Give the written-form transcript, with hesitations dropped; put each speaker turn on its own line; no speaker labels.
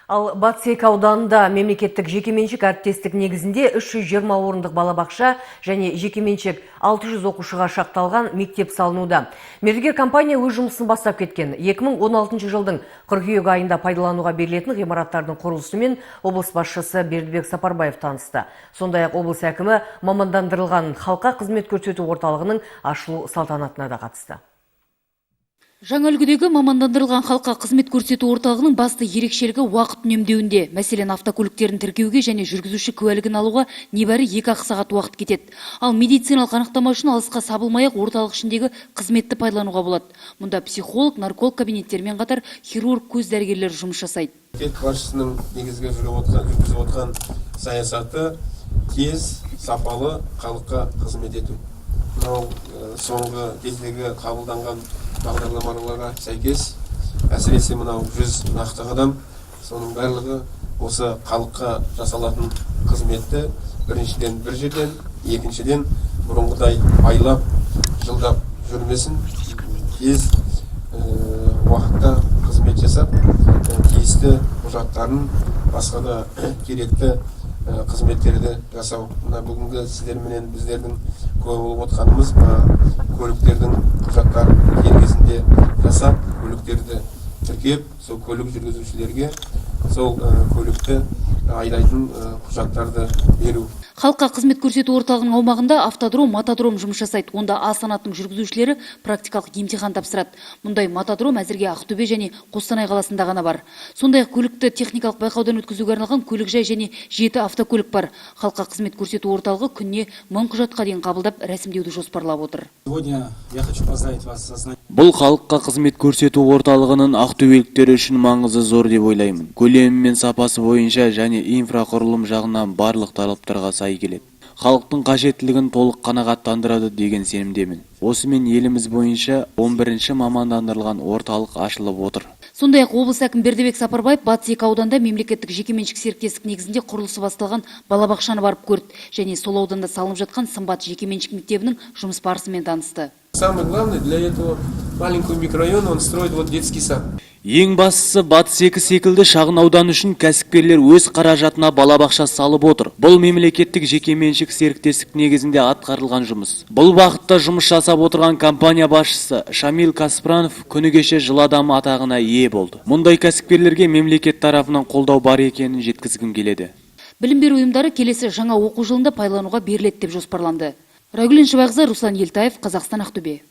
Ал Батыс-2 ауданында мемлекеттік жекеменшік әріптестік негізінде 320 орындық балабақша және жекеменшік 600 оқушыға шақталған мектеп салынуда. Мердігер компания өз жұмысын бастап кеткен. 2016 жылдың қыркүйек айында пайдалануға берілетін ғимараттардың құрылысымен облыс басшысы Бердібек Сапарбаев танысты. Сондай-ақ облыс әкімі мамандандырылған халыққа қызмет көрсету орталығының ашылу салтанатына да қатысты.
Жаңа үлгідегі мамандандырылған халыққа қызмет көрсету орталығының басты ерекшелігі уақыт үнемдеуінде. Мәселен, автокөліктерін тіркеуге және жүргізуші куәлігін алуға небәрі 2-ақ сағат уақыт кетеді. Ал медициналық анықтама үшін алысқа сабылмай-ақ орталық ішіндегі қызметті пайдалануға болады. Мұнда психолог, нарколог кабинеттермен қатар хирург, көз дәрігерлері жұмыс жасайды.
Мемлекет басшысының негізгі жүргізіп отырған саясаты тез, сапалы халыққа қызмет ету. Соңғы кездегі қабылданған бағдарламаларға сәйкес, әсіресе мынау 100 нақты қадам, соның барлығы осы халыққа жасалатын қызметті біріншіден бір жерден, екіншіден бұрынғыдай айлап, жылдап жүрмесін, тез уақытта қызмет жасап, тиісті құжаттарын, басқа да керекті қызметтерді жасау. Бүгінгі сіздерменен біздердің көп болып отқанымыз көліктердің құжаттарын дер кезінде жасап, көліктерді тіркеп, сол көлік жүргізушілерге сол көлікті айдайтын құжаттарды беру.
Халыққа қызмет көрсету орталығының аумағында автодром, мотодром жұмыс жасайды. Онда А санатының жүргізушілері практикалық емтихан тапсырады. Мұндай мотодром әзірге Ақтөбе және Қостанай қаласында ғана бар. Сондай-ақ көлікті техникалық байқаудан өткізуге арналған көлікжай және 7 автокөлік бар. Халыққа қызмет көрсету орталығы күніне 1000 құжатқа дейін қабылдап, рәсімдеуді жоспарлап отыр.
Бұл халыққа қызмет көрсету орталығының ақтөбеліктері үшін маңызы зор деп ойлаймын. Көлемі мен сапасы бойынша және инфрақұрылым жағынан барлық талаптарға сай келеді. Халықтың қажеттілігін толық қанағаттандырады деген сенімдемін. Осымен еліміз бойынша 11-ші мамандандырылған орталық ашылып отыр.
Сондай-ақ облыс әкімі Бердібек Сапарбаев Батыс-2 ауданда мемлекеттік жекеменшік серіктестік негізінде құрылысы басталған балабақшаны барып көрді және сол ауданда салынып жатқан Сымбат жекеменшік мектебінің жұмыс барысымен танысты.
Самое главное, для этого маленького микрорайона он строит детский сад.
Ең бастысы Батыс-2 секілді шағын аудан үшін кәсіпкерлер өз қаражатына балабақша салып отыр. Бұл мемлекеттік жекеменшік серіктестік негізінде атқарылған жұмыс. Бұл бағытта жұмыс жасап отырған компания басшысы Шамил Каспранов күні кеше жыл адамы атағына ие болды. Мұндай кәсіпкерлерге мемлекет тарапынан қолдау бар екенін жеткізгім келеді.
Білім беру ұйымдары келесі жаңа оқу жылында пайдалануға беріледі деп жоспарланды. Рагүлен Шыбайқызы, Руслан Елтаев, Қазақстан, Ақтөбе.